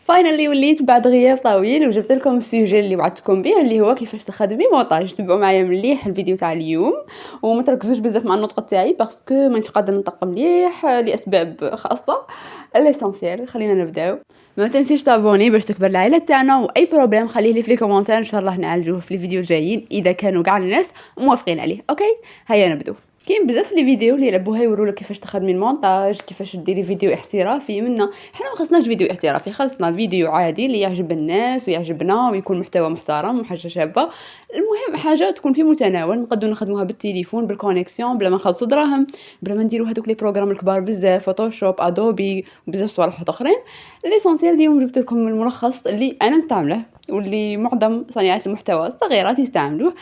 فاينالي وليت بعد غياب طويل وجبت لكم السوجي اللي وعدتكم به اللي هو كيفاش تخدمي مونتاج. تبعوا معايا مليح الفيديو تاع اليوم وما تركزوش بزاف مع النطق تاعي باسكو مانيش قادره نطق مليح لاسباب خاصه. الاسانسيال خلينا نبداو. ما تنسيش تابوني باش تكبر العائله تاعنا، واي بروبليم خليه لي في لي كومونتير ان شاء الله نعالجوه في الفيديو الجايين اذا كانوا كاع الناس موافقين عليه. اوكي هيا نبدو. كاين بزاف لي فيديو اللي يلعبوها يوروك كيفاش تخدمي المونتاج، كيفاش ديري فيديو احترافي. منا حنا ما خصناش فيديو احترافي، خاصنا فيديو عادي اللي يعجب الناس ويعجبنا ويكون محتوى محترم وحاجه شابه. المهم حاجه تكون في متناول، نقدروا نخدموها بالتليفون بالكونيكسيون بلا ما نخلصوا دراهم، بلا ما نديروا هذوك لي بروغرام الكبار بزاف، فوتوشوب ادوبي وبزاف صوالح اخرين. ليسونسيال اليوم جبت لكم الملخص اللي انا نستعمله واللي معظم صانعات المحتوى الصغيرات يستعملوه.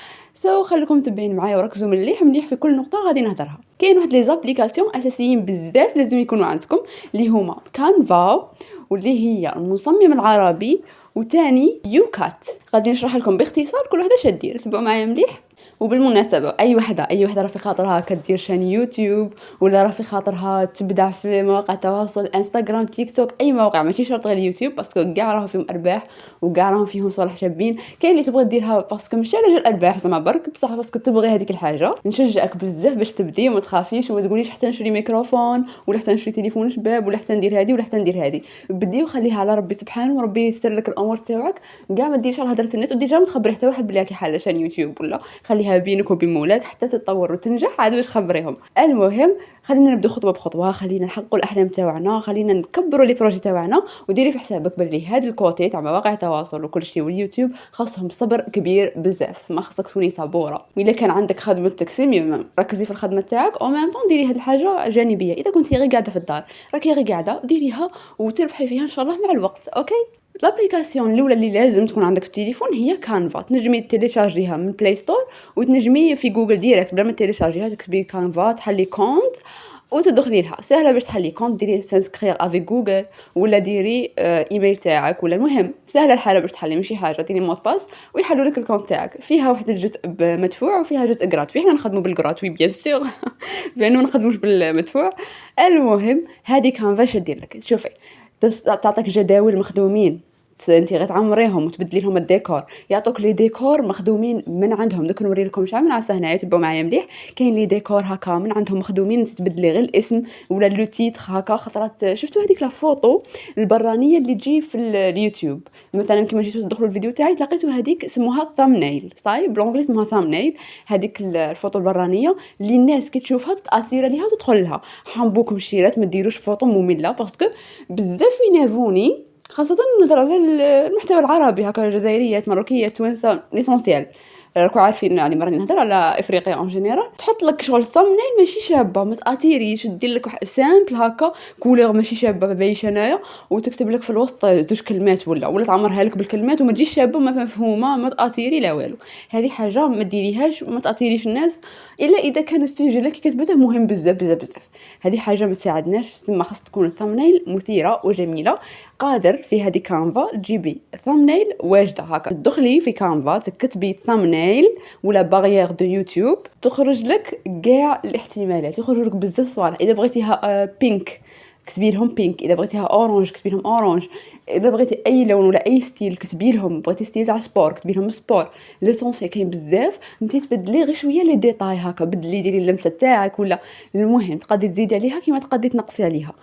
خليكم متبعين معايا وركزوا مليح في كل نقطه غادي نهضرها. كاين واحد لي زابليكاسيون اساسيين بزاف لازم يكونوا عندكم اللي هما كانفا واللي هي المصمم العربي، وتاني يوكات. غادي نشرح لكم باختصار كل وحده شدير، تبعوا معايا مليح. وبالمناسبه اي وحده راه في خاطرها كدير شان يوتيوب ولا راه في خاطرها تبدع في مواقع التواصل انستغرام تيك توك، اي موقع ماشي شرط غير اليوتيوب باسكو كاع راهم فيهم ارباح وكاع راهم فيهم صالح شابين. كاين اللي تبغي ديرها باسكو ماشي على جال الارباح زعما برك، بصح باسكو تبغي هذيك الحاجه. نشجعك بزاف باش تبدي وما تخافيش وما تقوليش حتى نشري ميكروفون ولا حتى نشري تليفون شباب ولا حتى ندير هذه ولا حتى ندير هذه. بدي وخليها على ربي سبحانه وربي يسر لك الامور تاعك. كاع ما ديرش على هضره النت وديجا ما تخبري حتى واحد بلي راكي حاله شان يوتيوب، ولا خليها بينك وبين مولاك حتى تتطور وتنجح عاد باش خبريهم. المهم خلينا نبداو خطوه بخطوه، خلينا نحققوا الاحلام تاعنا، خلينا نكبروا لي بروجي تاعنا، وديري في حسابك بلي هذا الكوتي تاع مواقع التواصل وكل شيء واليوتيوب خاصهم صبر كبير بزاف. ما خصك تكوني صبوره، واذا كان عندك خدمه تكسيم ركزي في الخدمه تاعك او ميم طون ديري هذه الحاجه جانبيه. اذا كنتي غير قاعده في الدار راكي غير قاعده ديريها وتربحي فيها ان شاء الله مع الوقت. اوكي الابليكاسيون الاولى اللي لازم تكون عندك في التليفون هي كانفا. تنجمي تيليشارجيها من بلاي ستور وتنجمي في جوجل ديريكت بلا ما تيليشارجيها تكتبي كانفا تحلي كونت وتدخلي لها. سهله باش تحلي كونت، ديري سانسكرير افي جوجل ولا ديري ايميل تاعك ولا المهم سهله الحاله باش تحلي ماشي حاجه. ديري مود باس ويحلوا لك الكونت تاعك. فيها واحد الجزء مدفوع وفيها جزء غراتوي، احنا نخدموا بالغراتوي بيان سور لانه ما نخدموش بالمدفوع. المهم هذه كانفا شدير لك. شوفي تعطيك جداول مخدومين انت غتعمريهم وتبدلي لهم الديكور، يعطوك لي ديكور مخدومين من عندهم. دوك نوري لكم شحال من عفسه هنايا تبعوا معايا مليح. كاين لي ديكور هكا من عندهم مخدومين، انت تبدلي غير الاسم ولا لو تيتر هكا. خطرات شفتوا هذيك لا فوطو البرانيه اللي تجي في اليوتيوب مثلا كيما جيتوا تدخلوا الفيديو تاعي لقيتوا هذيك اسمها ثامنيل، صاي بالانجليزي اسمها ثامنيل. هذيك الفوطو البرانيه اللي الناس كي تشوفها تاثير عليها وتدخل لها. حنبوكم الشيرات ما ديروش فوطو ممله باسكو بزاف ينرفوني، خاصة نظرا للمحتوى العربي هكا الجزائريات مروكيات توانسة ليسونسيال. راكو عارفين يعني مرة نهضر على افريقيا اون جينيرال. تحط لك شغل ثامنيل ماشي شابه ما تاثيريش، دير لك واحد سامبل هكا كولور ماشي شابه ما باينش انايا وتكتب لك في الوسط زوج كلمات ولا تعمرها لك بالكلمات وما تجيش شابه ما مفهومه ما تاثيري لا والو. هذه حاجه ما ديريهاش وما تاثيريش الناس الا اذا كان السوجي اللي كتبته مهم بزاف بزاف بزاف. هذه حاجه ما تساعدناش. تما خاص تكون الثامنيل مثيره وجميله. قادر في هذه كانفا تجيبي ثامنيل واجده هكا، تدخلي في كانفا تكتبي ثامنيل ولا باغيير دو يوتيوب تخرج لك كاع الاحتمالات، يخرج لك بزاف صوالح. اذا بغيتيها بينك كتبي لهم بينك، اذا بغيتيها اورانج كتبي لهم اورانج، اذا بغيتي اي لون ولا اي ستيل كتبي لهم. بغيتي ستيل تاع سبور كتبي لهم سبور. ليسونسيال كاين بزاف، انت تبدلي غير شويه لي ديتاي هكا، بدلي ديري اللمسه تاعك ولا المهم تقدري تزيدي عليها كيما تقدري تنقصي عليها.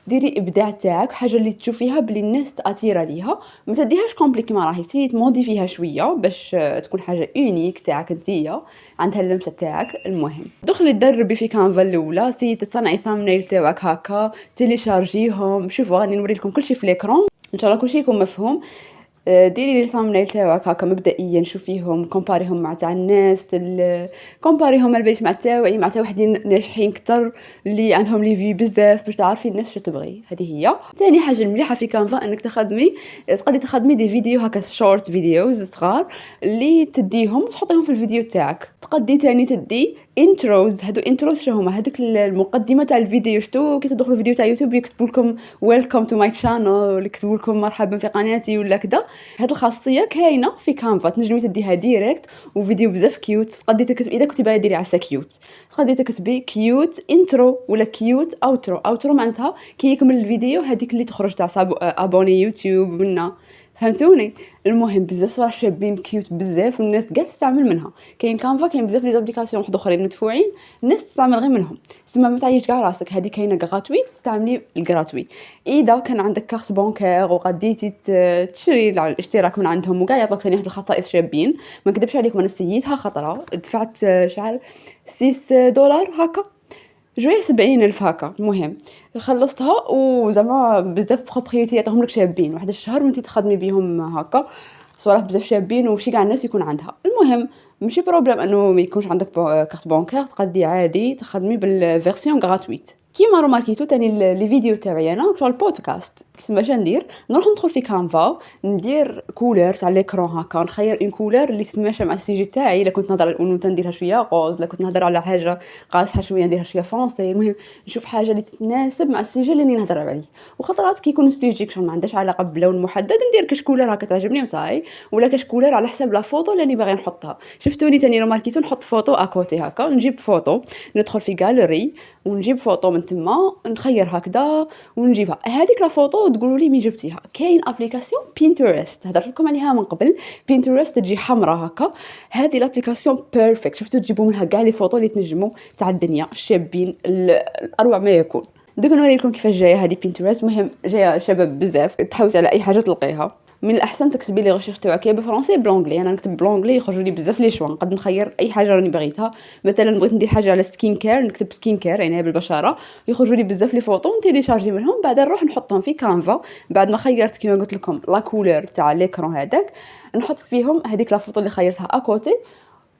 ديري ابداع تاعك، حاجه اللي تشوفيها بلي الناس تاثير عليها. ما تديهاش كومبلي كيما راهي، سي تمودي فيها شويه باش تكون حاجه اونيك تاعك انتيا عندها اللمسه تاعك. المهم دخلي تدربي في كانفا الاولى، سي تصنعي ثامنيل تاعك هكا تيليشارجيهم. شوفوا غادي نوري لكم كلشي في ليكرون ان شاء الله كلشي يكون مفهوم. ديري لي الثامنيل تاعك هكا مبدئيا شوفيهم كومباريهم مع تاع الناس كومباريهم البيت مع تاعي مع تاع وحدين ناجحين كتر اللي عندهم لي في بزاف باش تعرفي الناس شو تبغي. هذه هي ثاني حاجه المليحه في كانفا، انك تقدري تخدمي دي فيديو هكا شورت فيديوز صغار اللي تديهم وتحطيهم في الفيديو تاعك. تقدي ثاني تدي انتروز. هادو انتروز شنو هما؟ هذيك المقدمه تاع الفيديو. شتو كي تدخلوا فيديو تاع يوتيوب يكتبوا لكم ويلكم تو ماي شانل، ولا يكتبوا لكم مرحبا في قناتي ولا كذا. هاد الخاصيه كاينه في كانفا، تنجمي تديها ديريكت وفيديو بزاف كيوت. تقدري تكتبي اذا كنتي باغي ديري عفسه كيوت، تقدري تكتبي كيوت انترو ولا كيوت اوترو. اوترو معناتها كي يكمل الفيديو هذيك اللي تخرج تاع ابوني يوتيوب منا، فهمتوني؟ المهم بزاف صراحه شابين كيوت بزاف، والناس كاع تستعمل منها. كاين كانفا، كاين بزاف لي زابليكاسيون واحد اخرين مدفوعين، الناس تستعمل غير منهم. تسمى ما تعيش كاع راسك، هذه كاينه غراتويت تستعملي الغراتوي. اذا كان عندك كارت بانكير وغديتي تشري الاشتراك من عندهم وكاع يعطوك ثاني واحد الخصائص شابين. ما نكذبش عليكم انا سيتها خطره، دفعت شحال $6 هكا، جويه 70,000 هكا. المهم خلصتها، وزعما بزاف بروبريتي يعطيهم لك شابين واحد الشهر وانت تخدمي بيهم هكا. صراحه بزاف شابين وماشي كاع الناس يكون عندها. المهم ماشي بروبليم انه ما يكونش عندك كارت بانكير، تقدي عادي تخدمي بالفيرسيون غراتويت. كيما روماركيتو تاني لي فيديو تاعي انا شغل البودكاست، تسمى شنو ندير؟ نروح ندخل في كانفا، ندير كولور تاع ليكرون هكا، نخير اون كولور اللي تتماشى مع السيجي تاعي. الا كنت نهضر على الانوثه نديرها شويه غوز، الا كنت نهضر على حاجه قاصحه شويه نديرها شويه فرونسي. المهم نشوف حاجه اللي تتناسب مع السيجي اللي نهضر عليه. وخطرات كيكون السيجي شغل ما عندهاش علاقه بلون محدد، ندير كاش كولور هكا تعجبني وصاي، ولا كاش كولور على حساب لا فوطو اللي باغي نحطها. شفتوني تاني روماركيتو نحط فوطو اكوتي هكا، نجيب فوطو ندخل في غاليري ونجيب فوطو من تما نخير هكذا ونجيبها. هذيك لا فوطو تقولوا لي مين جبتيها؟ كاين ابليكاسيون بينترست هضرت لكم عليها من قبل. بينترست تجي حمراء هكا، هذه الابليكاسيون بيرفكت. شفتوا تجيبوا منها كاع لي فوطو اللي تنجموا تاع الدنيا، شابين الاروع ما يكون. دوك نوري لكم كيفاش جايه هذه بينترست. مهم جايه شباب بزاف، تحوس على اي حاجه تلقيها. من الاحسن تكتبي لي غير تاعك يا بالفرنسي بلونجلي. انا نكتب بلونجلي يخرجوا لي بزاف لي شوا، نقدر نخير اي حاجه راني بغيتها. مثلا بغيت ندير حاجه على سكين كير، نكتب سكين كير يعني بالبشره، يخرجوا لي بزاف لي فوطو نتيليشارجي منهم. بعد نروح نحطهم في كانفا. بعد ما خيرت كيما قلت لكم لا كولور تاع ليكرون هذاك، نحط فيهم هذيك لا فوطو اللي خيرتها اكوتي،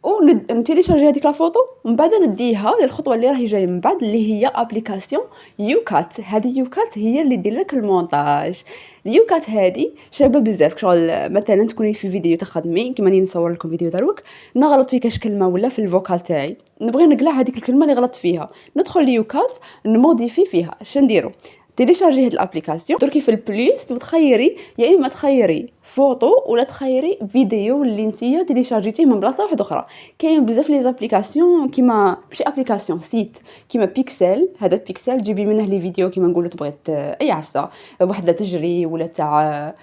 ونتيليشارجي هذيك لا فوطو. ومن بعد نديها للخطوه اللي راهي جايه من بعد، اللي هي ابليكاسيون يوكات. هذه يوكات هي اللي دير لك المونتاج. اليوكات هذه شابه بزاف. شغل مثلا تكوني في فيديو تخدمي كيما راني نصور لكم فيديو دروك، نغلط في كاش كلمه ولا في الفوكال تاعي، نبغي نقلع هذيك الكلمه اللي غلطت فيها، ندخل ليوكات نموديفي فيها. شنو نديرو؟ تيليشارجي هاد الابليكاسيون، دركي في البليس وتخيري يا اما تخيري فوطو ولا تخيري فيديو اللي نتيا تيليشارجيتيه من بلاصه واحده اخرى. كاين بزاف لي زابليكاسيون كيما ماشي ابليكاسيون، سيت كيما بيكسل. هذا بيكسل جيبي منه لي فيديو كيما نقولوا تبغيت اي عفسه، وحده تجري ولا تاع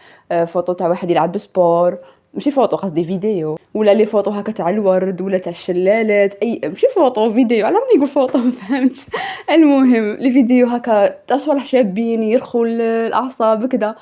فوطو تاع واحد يلعب سبور، ماشي فوطو قصدي فيديو، ولا لي فوطو هكا تاع الورد ولا تاع الشلالات، اي ماشي فوطو فيديو، على راني نقول فوطو ما فهمتش. المهم لي فيديو هكا تاع صوالح شابين يرخوا الاعصاب كذا،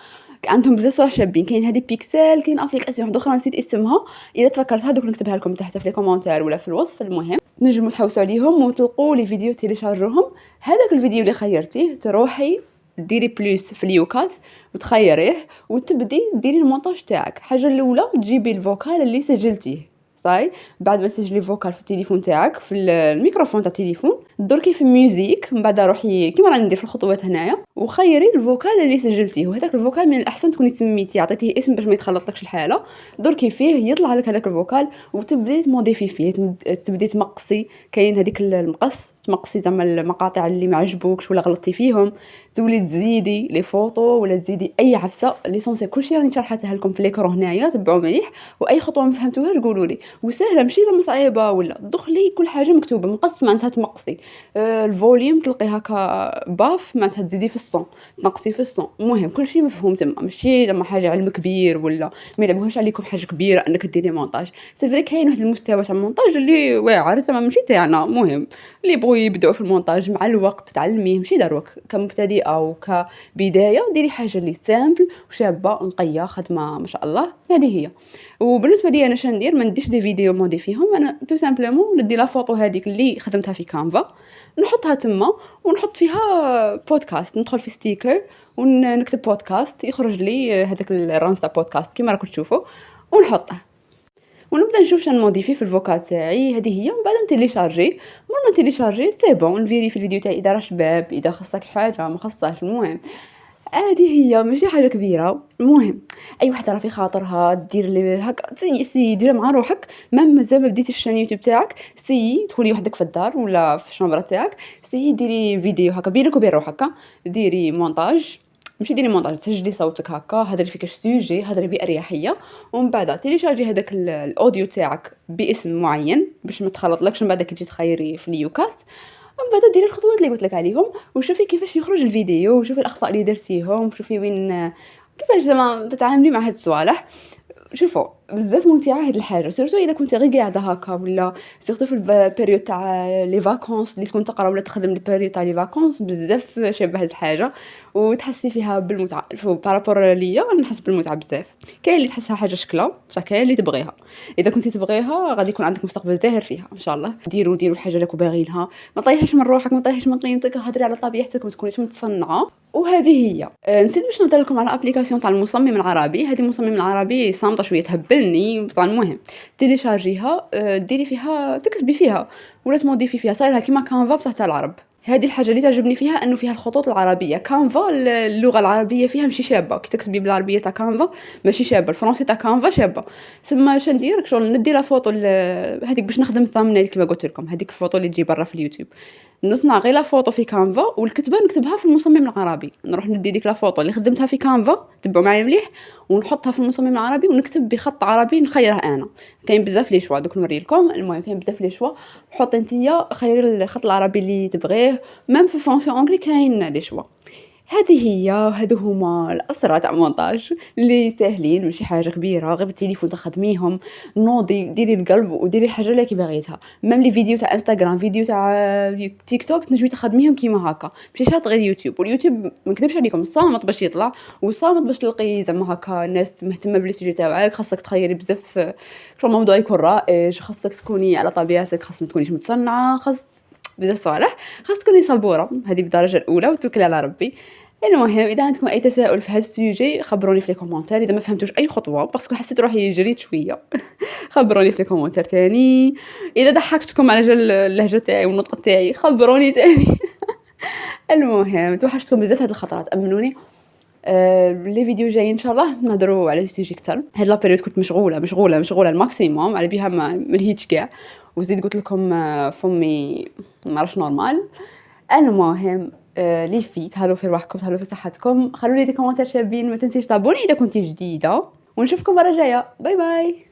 عندهم بزاف صوالح شابين. كاين هذه بيكسل، كاين ابليكاسيون واحده اخرى نسيت اسمها، اذا تفكرتها دوك نكتبها لكم تحت في لي كومونتير ولا في الوصف. المهم تنجموا تحوسوا عليهم وتلقوا لي فيديو تيليشارجوهم. هذاك الفيديو اللي خيرتيه تروحي ديري بلوس في اليوكات وتخيريه وتبدي ديري المونتاج تاعك. حاجه الاولى تجيبي الفوكال اللي سجلتيه صاي، بعد ما تسجلي فوكال في التليفون تاعك في الميكروفون تاع التليفون، دركي في ميوزيك. من بعد روحي كيما راني ندير في الخطوات هنايا وخيري الفوكال اللي سجلتيه. وهذاك الفوكال من الاحسن تكوني سميتيه، عطيتيه اسم باش ما يتخلطلكش الحاله. دركي فيه يطلع لك هذاك الفوكال وتبدي تموديفي فيه، تبدي تمقصي. كاين هذيك المقص تمقصي زعما المقاطع اللي ما عجبوكش ولا غلطتي فيهم، تولي تزيدي لي فوطو ولا تزيدي اي عفسه. ليسونسي كلشي راني شرحتها لكم في ليكرو هنايا، تبعوا مليح. واي خطوه ما فهمتوهاش قولوا لي. وسهله ماشي زعما صعيبه ولا، دخلي كل حاجه مكتوبه. مقص معناتها تمقصي الفوليوم تلقي هكا باف معناتها تزيدي في الصون، تنقصي في الصون. المهم كلشي مفهوم تما، ماشي زعما حاجه علم كبير ولا ما يلعبوهاش عليكم حاجه كبيره انك ديري مونتاج. سي فري كاين واحد المستوى تاع المونتاج اللي واعر زعما ماشي تاعنا. المهم اللي بغوا يبداو في المونتاج مع الوقت تعلميه، ماشي دروك كمبتدئه وكبدايه ديري حاجه اللي سامبل وشابه نقيه خدمه ما شاء الله. هذه هي. وبالنسبه لي انا شنو ندير؟ ما نديش دي فيديو مودي فيهم، انا تو سامبلومون ندي لا فوطو هذيك اللي خدمتها في كانفا نحطها تما ونحط فيها بودكاست. ندخل في ستيكر ونكتب بودكاست يخرج لي هذاك الرمز تاع بودكاست كيما راكم تشوفوا، ونحطه ونبدا نشوف شنو موديفي في الفوكال تاعي. هذه هي. من بعد نتيليشارجي، مور نتيليشارجي سي بون نفيري في الفيديو تاعي اذا راه شباب، اذا خصك حاجه ما خصهاش. المهم هذه هي ماشي حاجة كبيرة. المهم أي وحدة راه في خاطرها دير لي هاكا سيي ديرها مع روحك، مازال ما بديتيش الشان يوتيوب تاعك، سيي تكوني وحدك في الدار ولا في الشومبرا تاعك، سيي ديري فيديو هاكا بينك وبين روحك، ديري مونتاج، ماشي ديري مونتاج، سجلي صوتك هاكا، هضري في كاش سوجي، هضري بأريحية، ومن بعد تيليشارجي هذاك الأوديو تاعك باسم معين باش ما تخلطلكش من بعد كي تجي تخيري في اليوكات، ومن بعد ديري الخطوات اللي قلت لك عليهم، وشوفي كيفاش يخرج الفيديو، وشوفي الأخطاء اللي درتيهم، شوفي وين كيفاش زعما تتعاملي مع هاد الصوالح. شوفوا بزاف ممتعه هاد الحاجه، سورتو الا كنتي غير قاعده هكا، ولا سورتو في البيريود تاع لي فاكونس اللي تكون تقرا ولا تخدم البيريود تاع لي فاكونس، بزاف شابه هاد الحاجه وتحسي فيها بالمتعه. بارابور ليا انا نحس بالمتعه بزاف. كاين اللي تحسها حاجه شكله بصح كاين اللي تبغيها. اذا كنتي تبغيها غادي يكون عندك مستقبل زاهر فيها ان شاء الله. ديروا الحاجه اللي راكم باغيينها، ما طيحش من روحك، ما طيحش من قيمتك، هضري على طبيعتك، ما تكونيش متصنعه. وهذه هي نسيت باش نهضر لكم على ابليكاسيون تاع المصمم العربي. هذه المصمم العربي صامته شويه تهبلني بصح المهم تيليشارجيها، ديري فيها تكتبي فيها ولا تموديفي فيها، صايرها كيما كانفا بصح تاع العرب. هذه الحاجه اللي تعجبني فيها انه فيها الخطوط العربيه. كانفا اللغه العربيه فيها ماشي شابه، كي تكتبي بالعربيه تاع كانفا ماشي شابه، الفرنسي تاع كانفا شابه. سما اش ندير شغل ندي لا فوطو هذيك باش نخدم الثامنيل كما قلت لكم، هذيك الفوطو اللي تجي برا في اليوتيوب، نصنع غير لا فوطو في كانفا والكتبه نكتبها في المصمم العربي. نروح ندي ديك لا فوطو اللي خدمتها في كانفا، تبعوا معايا مليح، ونحطها في المصمم العربي ونكتب بخط عربي نخيرها انا. كاين بزاف لي شوا دوك نوري لكم. المهم كاين بزاف لي شوا، حطي نتيا خيري الخط العربي اللي تبغيه، ميم في فرونسي اونغلي كاين لي شوا. هذه هي، هادو هما الاسرع تاع مونتاج اللي ساهلين، ماشي حاجه كبيره، غير بالتليفون تخدميهم. نوضي ديري القلب وديري الحاجه اللي بغيتها. ميم لي فيديو تاع انستغرام، فيديو تاع تيك توك تنجمي تخدميهم كيما هكا، ماشي شرط غير يوتيوب. واليوتيوب ما نكذبش عليكم صامت باش يطلع، وصامت باش تلقي زعما هكا ناس مهتمه بالسوجي تاعك. خاصك تخيري بزاف شو الموضوع يكون رائج، خاصك تكوني على طبيعتك، خاص ما تكونيش متصنعه، خاص بزاف صوالح، خاص تكوني صبوره، هذه بالدرجه الاولى، وتوكلي على ربي. المهم اذا عندكم اي تساؤل في هذا السوجي خبروني في لي كومونتير. اذا ما فهمتوش اي خطوه باسكو حسيت روحي جريت شويه خبروني في لي كومونتير تاني. اذا ضحكتكم على جال اللهجه تاعي والنطق تاعي خبروني تاني. المهم توحشتكم بزاف هاد الخطرات، امنوني. لي فيديو جايين ان شاء الله نهضروا على السوجي اكثر. هاد لابيريود كنت مشغوله الماكسيموم على بها، ما ملهيتش كاع، وزيد قلت لكم فمي ما راش نورمال. المهم لي في تهلاو في رواحكم، تهلاو في صحتكم، خلوا لي دي كومونتير شابين، ما تنسيش تابوني اذا كنتي جديده، ونشوفكم المره الجايه. باي باي.